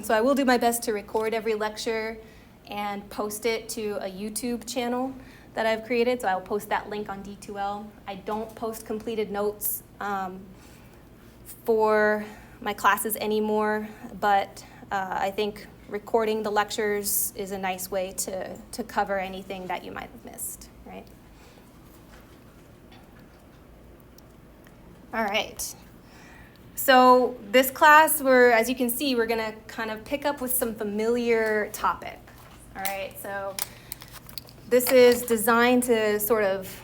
So I will do my best to record every lecture and post it to a YouTube channel that I've created. So I'll post that link on D2L. I don't post completed notes for my classes anymore, but I think recording the lectures is a nice way to cover anything that you might have missed, right? All right. So this class, as you can see, we're going to kind of pick up with some familiar topics. All right, so this is designed to sort of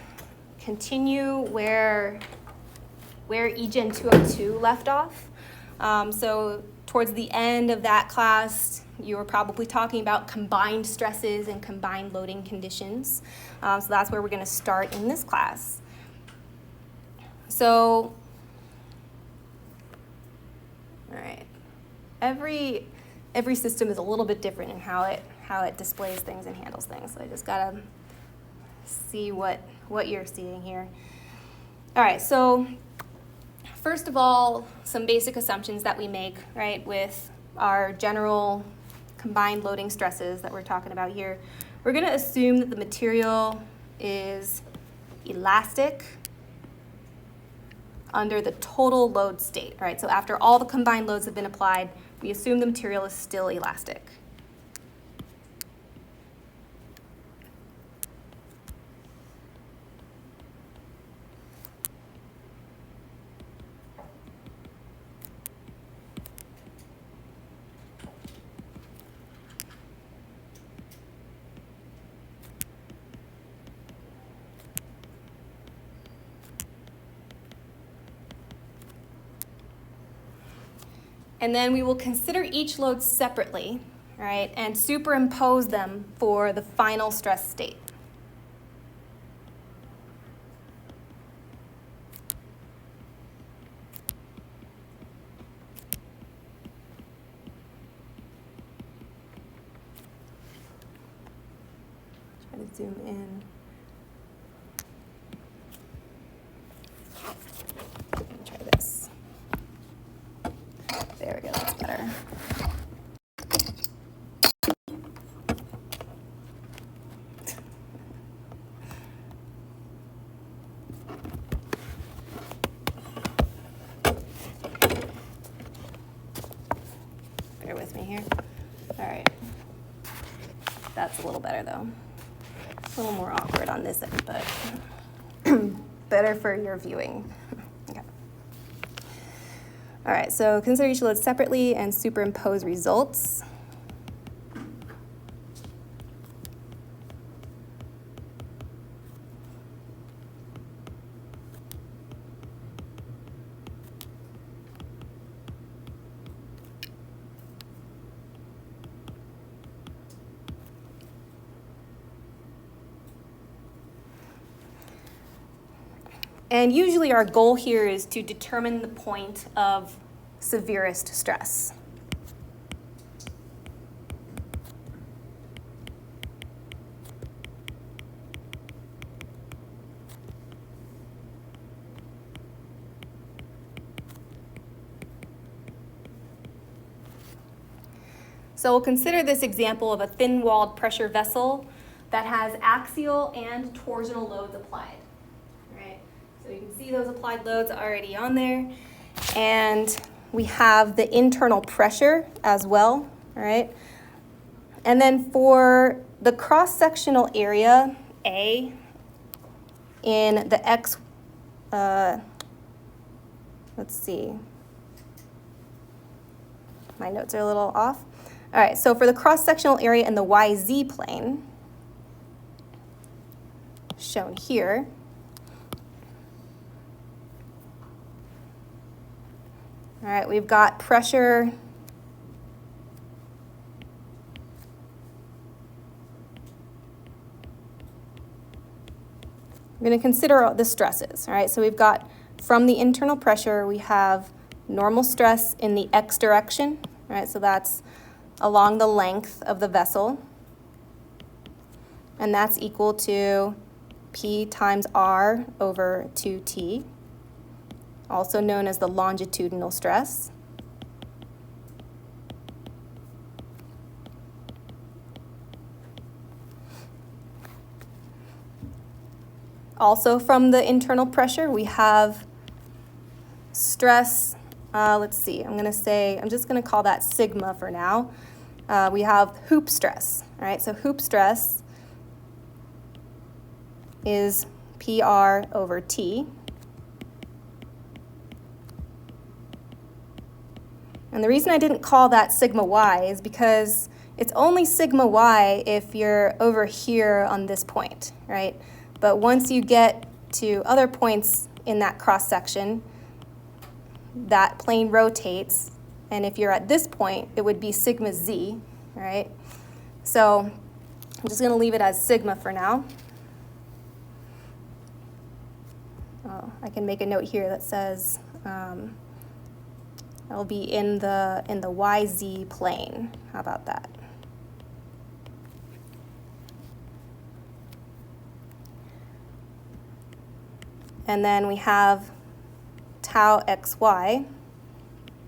continue where eGen 202 left off. So towards the end of that class, you were probably talking about combined stresses and combined loading conditions. So that's where we're going to start in this class. So, all right, every system is a little bit different in how it displays things and handles things. So I just gotta see what you're seeing here. All right, so first of all, some basic assumptions that we make, right, with our general combined loading stresses that we're talking about here. We're going to assume that the material is elastic under the total load state, right? So after all the combined loads have been applied, we assume the material is still elastic. And then we will consider each load separately, right, and superimpose them for the final stress state. Try to zoom in. Let me try this. There we go, that's better. Bear with me here. All right. That's a little better though. A little more awkward on this end, but better for your viewing. Okay. All right, so consider each load separately and superimpose results. And usually our goal here is to determine the point of severest stress. So we'll consider this example of a thin-walled pressure vessel that has axial and torsional loads applied. So you can see those applied loads already on there. And we have the internal pressure as well, all right? And then for the cross-sectional area, A, in the X, let's see. My notes are a little off. All right, so for the cross-sectional area in the YZ plane, shown here, all right, we've got pressure we're going to consider the stresses, all right? So we've got from the internal pressure, we have normal stress in the X direction, all right? So that's along the length of the vessel, and that's equal to P times R over 2T. Also known as the longitudinal stress. also from the internal pressure. We have stress, let's see, I'm just going to call that sigma for now. We have hoop stress, all right? So hoop stress is PR over T. And the reason I didn't call that sigma y is because it's only sigma y if you're over here on this point, right? But once you get to other points in that cross section, that plane rotates, and if you're at this point, it would be sigma z, right? So I'm just going to leave it as sigma for now. I can make a note here that says it'll be in the YZ plane. How about that? And then we have tau xy.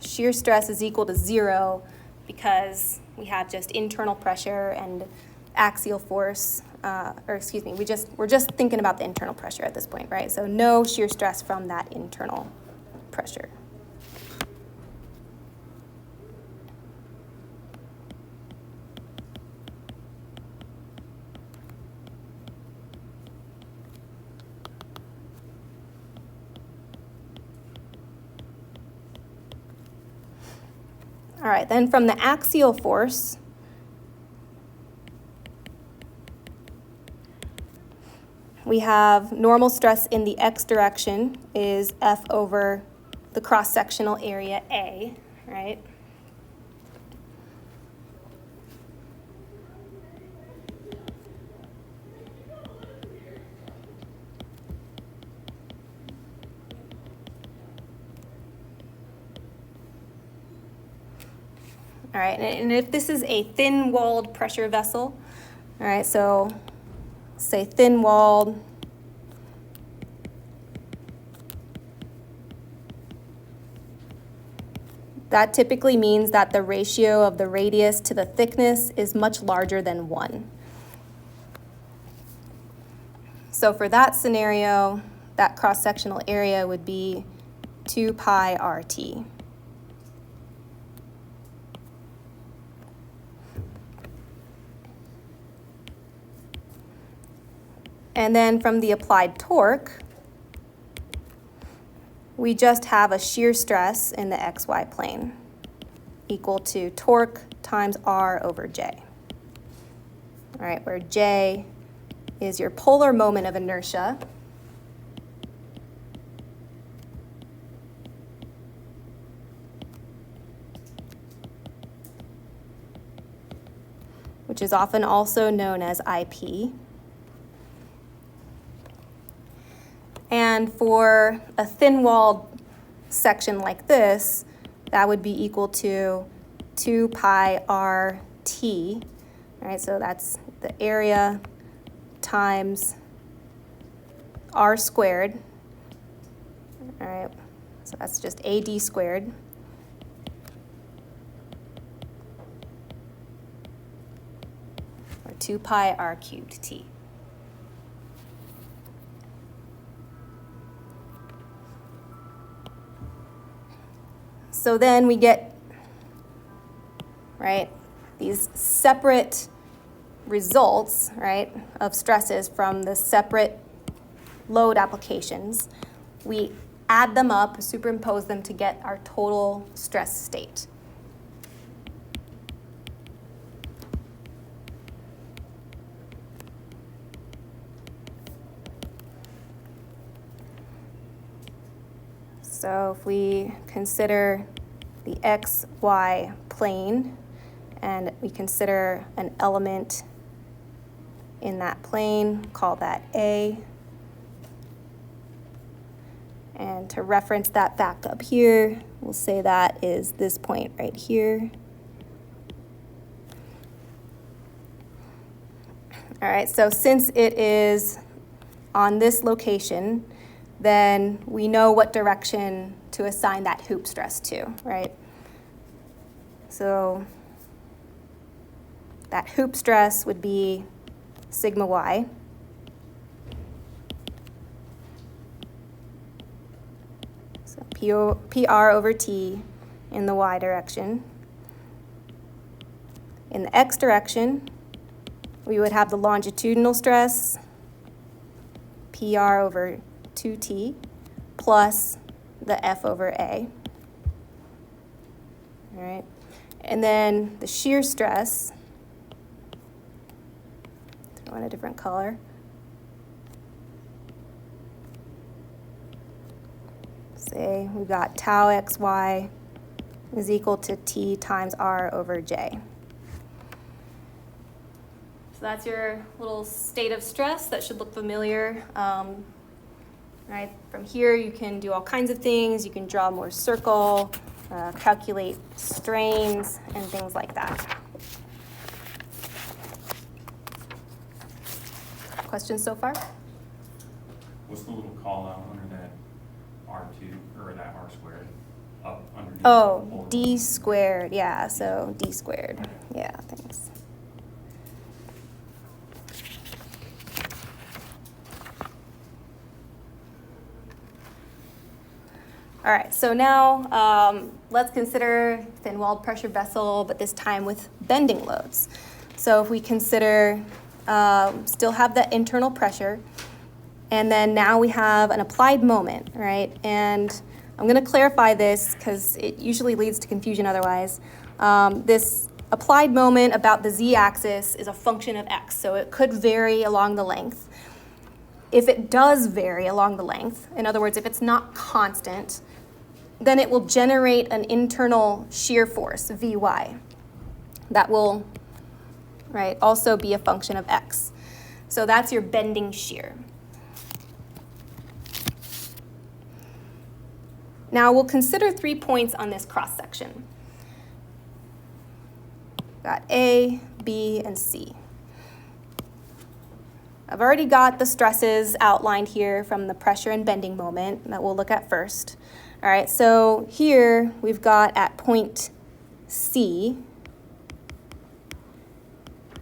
Shear stress is equal to 0 because we have just internal pressure and axial force, we're just thinking about the internal pressure at this point, right? So no shear stress from that internal pressure. All right, then from the axial force, we have normal stress in the x direction is F over the cross-sectional area A, right? All right, and if this is a thin-walled pressure vessel, all right, so say thin-walled, that typically means that the ratio of the radius to the thickness is much larger than 1. So for that scenario, that cross-sectional area would be 2 pi RT. And then from the applied torque, we just have a shear stress in the xy plane equal to torque times R over J. All right, where J is your polar moment of inertia. Which is often also known as IP. And for a thin-walled section like this, that would be equal to 2 pi RT. All right, so that's the area times R squared. All right, so that's just AD squared. Or 2 pi R cubed T. So then we get, right, these separate results, right, of stresses from the separate load applications. We add them up, superimpose them to get our total stress state. So if we consider the XY plane and we consider an element in that plane, call that A. And to reference that back up here, we'll say that is this point right here. All right, so since it is on this location, then we know what direction to assign that hoop stress to, right? So that hoop stress would be sigma y. PR over T in the y direction. In the x direction, we would have the longitudinal stress, PR over 2T, plus the F over A. All right. And then the shear stress, throw in a different color. Say we've got tau xy is equal to T times R over J. So that's your little state of stress that should look familiar. Right? From here, you can do all kinds of things. You can draw more circle, calculate strains, and things like that. Questions so far? What's the little call out under that R2 or that R squared up underneath? Oh, D squared. Yeah, so D squared. Yeah, thanks. All right, so now let's consider thin-walled pressure vessel, but this time with bending loads. So if we consider, still have that internal pressure, and then now we have an applied moment, right? And I'm going to clarify this because it usually leads to confusion otherwise. This applied moment about the z-axis is a function of x, so it could vary along the length. If it does vary along the length, in other words, if it's not constant, then it will generate an internal shear force, Vy, that will, right, also be a function of x. So that's your bending shear. Now we'll consider 3 points on this cross-section. Got A, B, and C. I've already got the stresses outlined here from the pressure and bending moment that we'll look at first. All right, so here we've got at point C,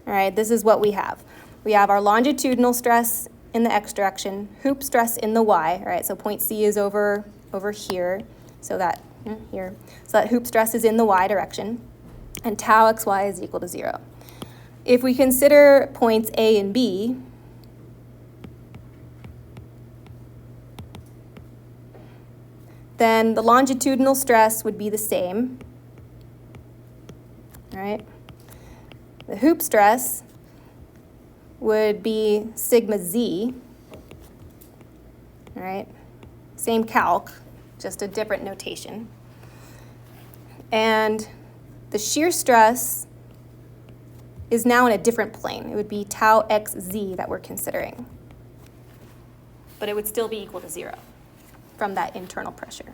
all right, this is what we have. We have our longitudinal stress in the x direction, hoop stress in the y, all right, so point C is over here, so that here. So that hoop stress is in the y direction, and tau xy is equal to 0. If we consider points A and B, then the longitudinal stress would be the same, all right? The hoop stress would be sigma z, all right? Same calc, just a different notation. And the shear stress is now in a different plane. It would be tau xz that we're considering. But it would still be equal to 0 from that internal pressure.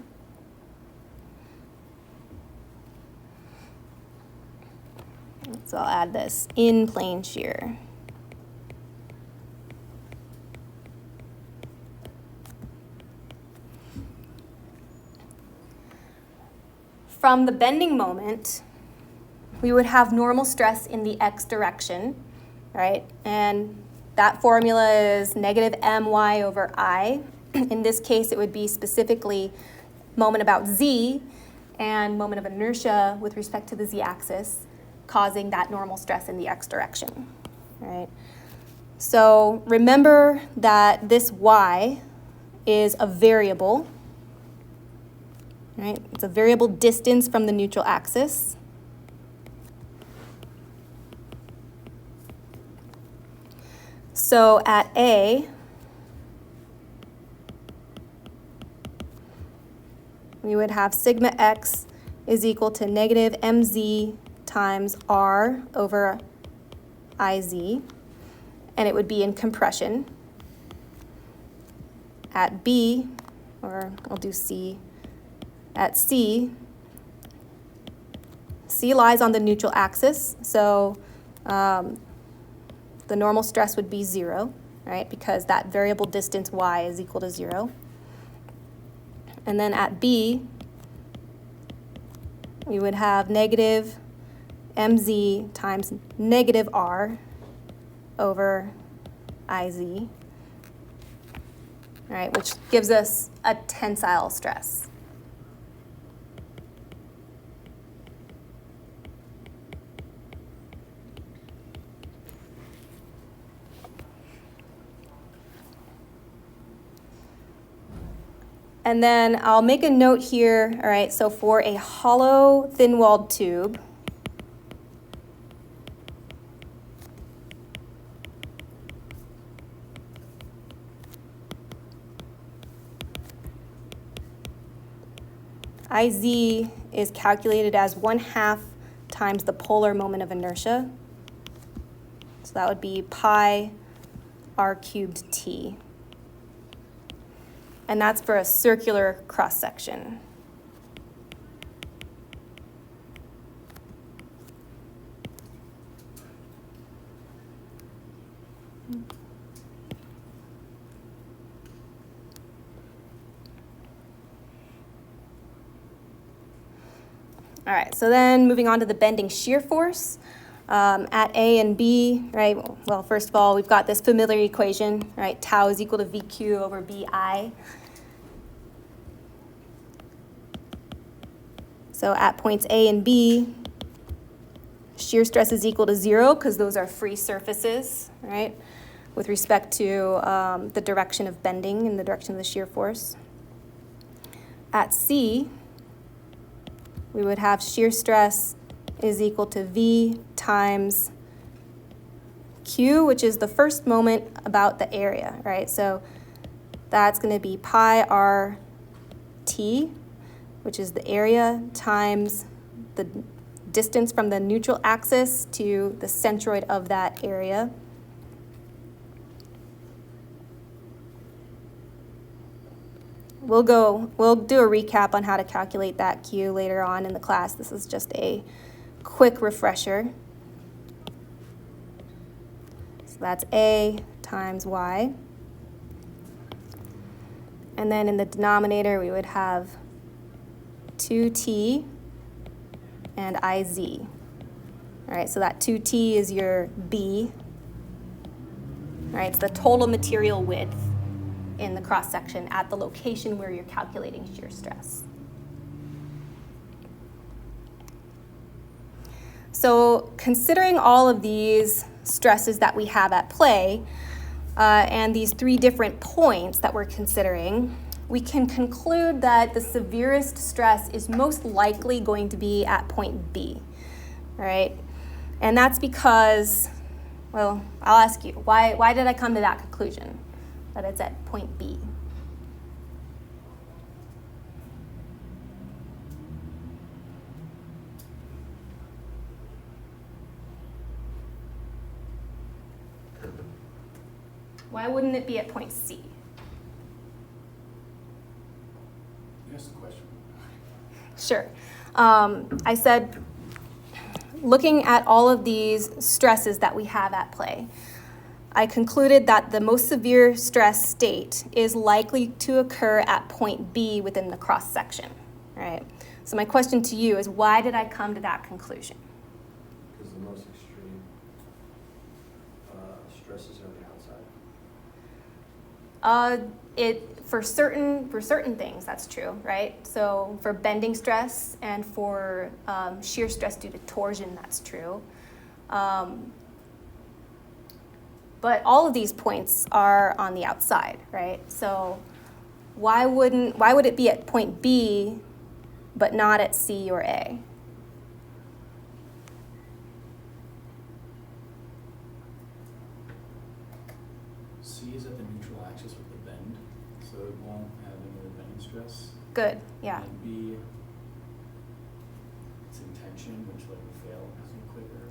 So I'll add this in plane shear. From the bending moment, we would have normal stress in the x direction, right? And that formula is negative my over I. In this case, it would be specifically moment about z and moment of inertia with respect to the z-axis, causing that normal stress in the x direction, right? So remember that this y is a variable, right? It's a variable distance from the neutral axis. So at A, we would have sigma x is equal to negative mz times r over iz, and it would be in compression. At B, or I'll do C, at C, C lies on the neutral axis, so the normal stress would be 0, right, because that variable distance y is equal to 0. And then at B, we would have negative mz times negative r over iz, all right, which gives us a tensile stress. And then I'll make a note here, all right, so for a hollow thin-walled tube, IZ is calculated as 1/2 times the polar moment of inertia. So that would be pi r cubed t. And that's for a circular cross-section. All right, so then moving on to the bending shear force. At A and B, right, well, first of all, we've got this familiar equation, right? Tau is equal to VQ over BI. So at points A and B, shear stress is equal to 0 because those are free surfaces, right? With respect to the direction of bending and the direction of the shear force. At C, we would have shear stress is equal to V times Q, which is the first moment about the area, right? So that's going to be pi r t, which is the area, times the distance from the neutral axis to the centroid of that area. We'll do a recap on how to calculate that Q later on in the class. This is just a quick refresher. So that's A times Y. And then in the denominator, we would have 2T and IZ. All right, so that 2T is your B. All right, it's the total material width in the cross-section at the location where you're calculating shear stress. So considering all of these stresses that we have at play and these 3 different points that we're considering, we can conclude that the severest stress is most likely going to be at point B, right? And that's because, well, I'll ask you, why did I come to that conclusion, that it's at point B? Why wouldn't it be at point C? Here's the question. Sure. I said, looking at all of these stresses that we have at play, I concluded that the most severe stress state is likely to occur at point B within the cross-section, right? So my question to you is, why did I come to that conclusion? Because the most extreme stresses are on the outside. For certain things, that's true, right? So for bending stress and for shear stress due to torsion, that's true. But all of these points are on the outside, right? So why would it be at point B but not at C or A? C is at the neutral axis with the bend, so it won't have any of the bending stress. Good, yeah. And B, it's in tension, which like will fail as you quicker.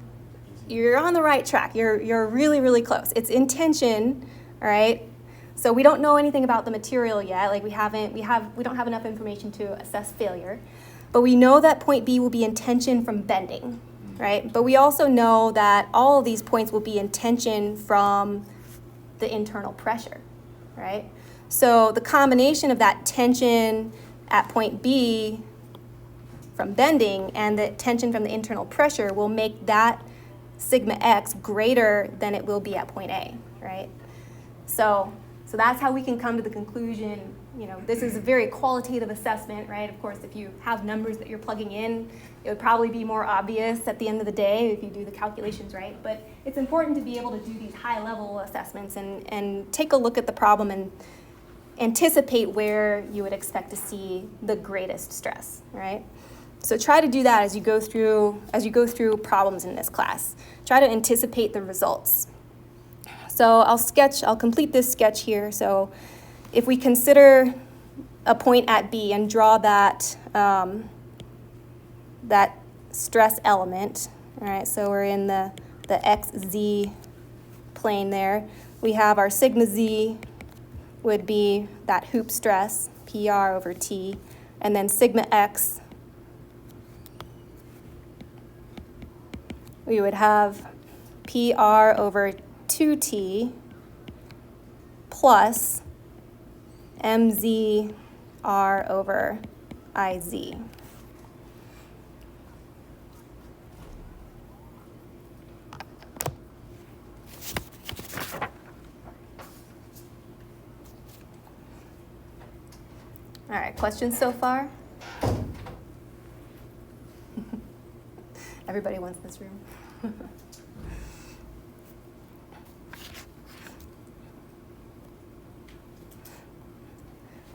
Easy. You're on the right track. You're really, really close. It's in tension, all right? So we don't know anything about the material yet. Like we don't have enough information to assess failure. But we know that point B will be in tension from bending, right? But we also know that all of these points will be in tension from the internal pressure, right? So the combination of that tension at point B from bending and the tension from the internal pressure will make that sigma x greater than it will be at point A, right? So that's how we can come to the conclusion, this is a very qualitative assessment, right? Of course, if you have numbers that you're plugging in, it would probably be more obvious at the end of the day if you do the calculations right. But it's important to be able to do these high-level assessments and take a look at the problem anticipate where you would expect to see the greatest stress, right? So try to do that as you go through problems in this class. Try to anticipate the results. So I'll complete this sketch here. So if we consider a point at B and draw that, that stress element, all right, so we're in the XZ plane there. We have our sigma Z would be that hoop stress, PR over T, and then sigma X, we would have PR over 2T plus MZR over IZ. All right, questions so far? Everybody wants this room.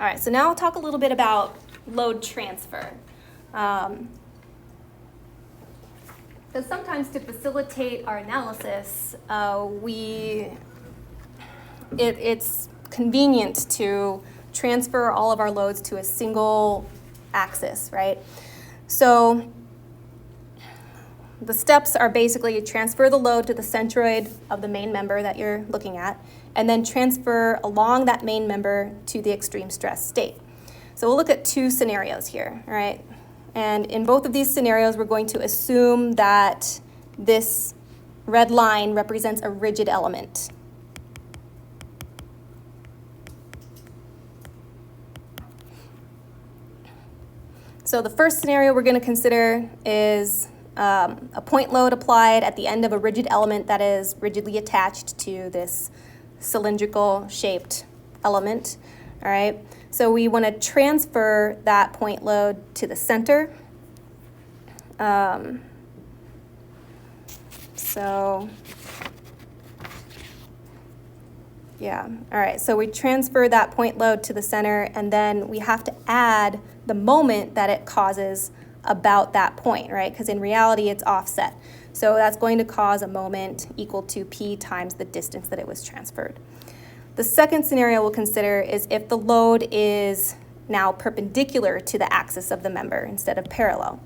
All right, so now I'll talk a little bit about load transfer. Because sometimes to facilitate our analysis, it's convenient to transfer all of our loads to a single axis, right? So the steps are basically transfer the load to the centroid of the main member that you're looking at, and then transfer along that main member to the extreme stress state. So we'll look at two scenarios here, all right? And in both of these scenarios, we're going to assume that this red line represents a rigid element. So the first scenario we're going to consider is a point load applied at the end of a rigid element that is rigidly attached to this cylindrical shaped element, all right? So we want to transfer that point load to the center. All right, so we transfer that point load to the center, and then we have to add the moment that it causes about that point, right? Because in reality, it's offset. So that's going to cause a moment equal to P times the distance that it was transferred. The second scenario we'll consider is if the load is now perpendicular to the axis of the member instead of parallel.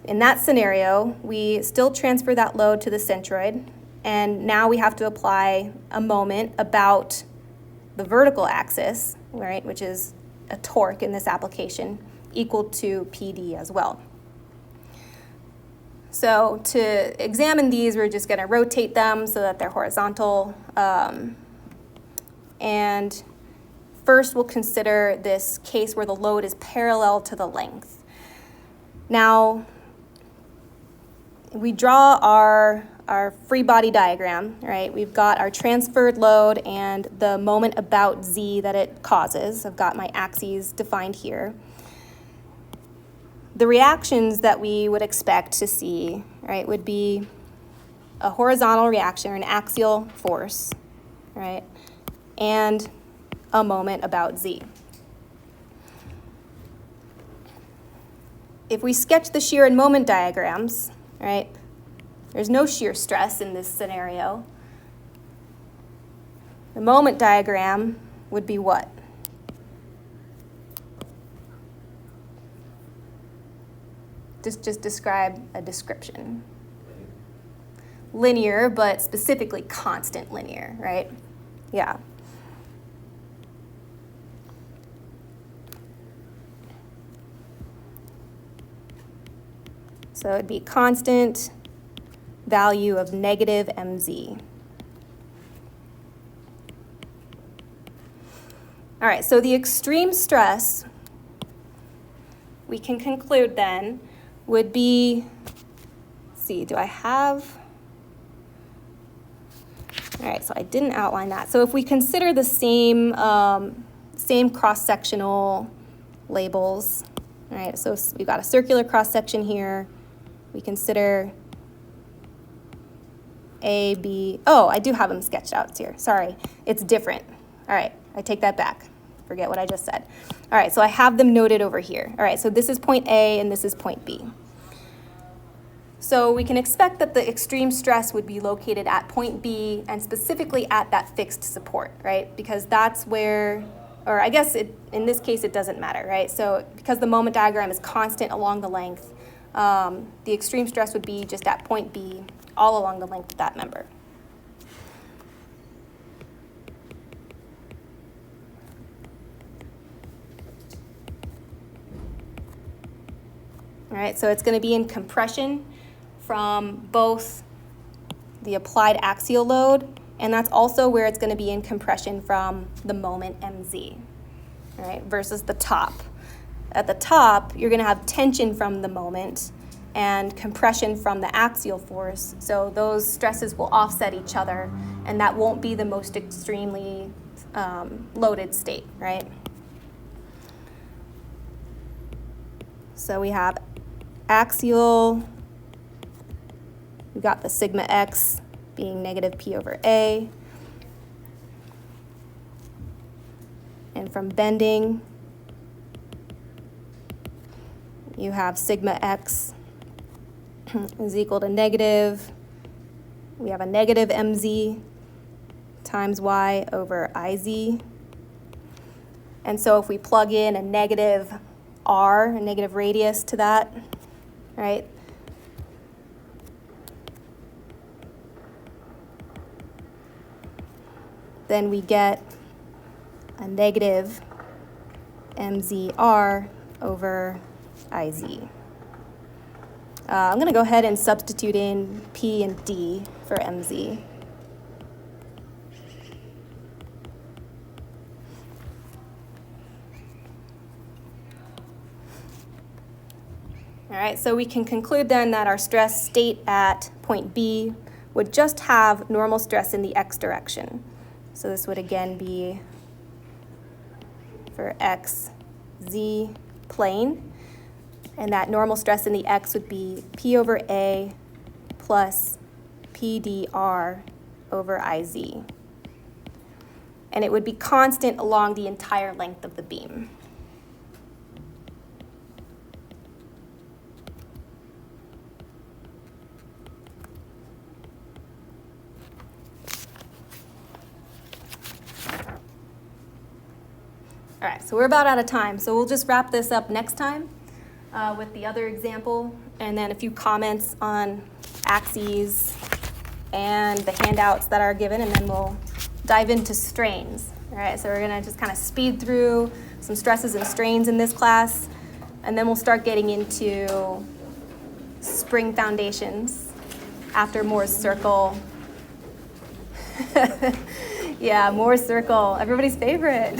In that scenario, we still transfer that load to the centroid, and now we have to apply a moment about the vertical axis, right, which is a torque in this application, equal to PD as well. So to examine these, we're just going to rotate them so that they're horizontal. And first, we'll consider this case where the load is parallel to the length. Now, we draw our free body diagram, right? We've got our transferred load and the moment about Z that it causes. I've got my axes defined here. The reactions that we would expect to see, right, would be a horizontal reaction or an axial force, right, and a moment about Z. If we sketch the shear and moment diagrams, right, there's no shear stress in this scenario. The moment diagram would be what? Just describe a description. Linear, but specifically constant linear, right? Yeah. So it'd be constant value of negative mz. All right, so the extreme stress, we can conclude then, would be, let's see, do I have, all right, so I didn't outline that. So if we consider the same cross-sectional labels, all right, so we've got a circular cross-section here. We consider A, B, oh, I do have them sketched out here. Sorry, it's different. All right, I take that back. forget what I just said. All right, so I have them noted over here. All right, so this is point A and this is point B. So we can expect that the extreme stress would be located at point B and specifically at that fixed support, right? Because that's where, or I guess in this case it doesn't matter, right? So because the moment diagram is constant along the length, the extreme stress would be just at point B all along the length of that member. All right, so it's going to be in compression from both the applied axial load, and that's also where it's going to be in compression from the moment mz, all right, versus the top. At the top, you're going to have tension from the moment and compression from the axial force, so those stresses will offset each other, and that won't be the most extremely loaded state, right? So we have axial, we've got the sigma x being negative p over a. And from bending, you have sigma x is equal to negative. We have a negative mz times y over iz. And so if we plug in a negative r, a negative radius to that, right? Then we get a negative mzr over iz. I'm going to go ahead and substitute in p and d for mz. All right, so we can conclude then that our stress state at point B would just have normal stress in the x direction. So this would again be for x, z plane, and that normal stress in the x would be p over a plus pdr over iz. And it would be constant along the entire length of the beam. All right, so we're about out of time, so we'll just wrap this up next time with the other example and then a few comments on axes and the handouts that are given, and then we'll dive into strains. All right, so we're gonna just kind of speed through some stresses and strains in this class, and then we'll start getting into spring foundations after Moore's circle. Yeah, Moore's circle, everybody's favorite.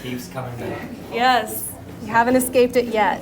Keeps coming back. Yes, you haven't escaped it yet.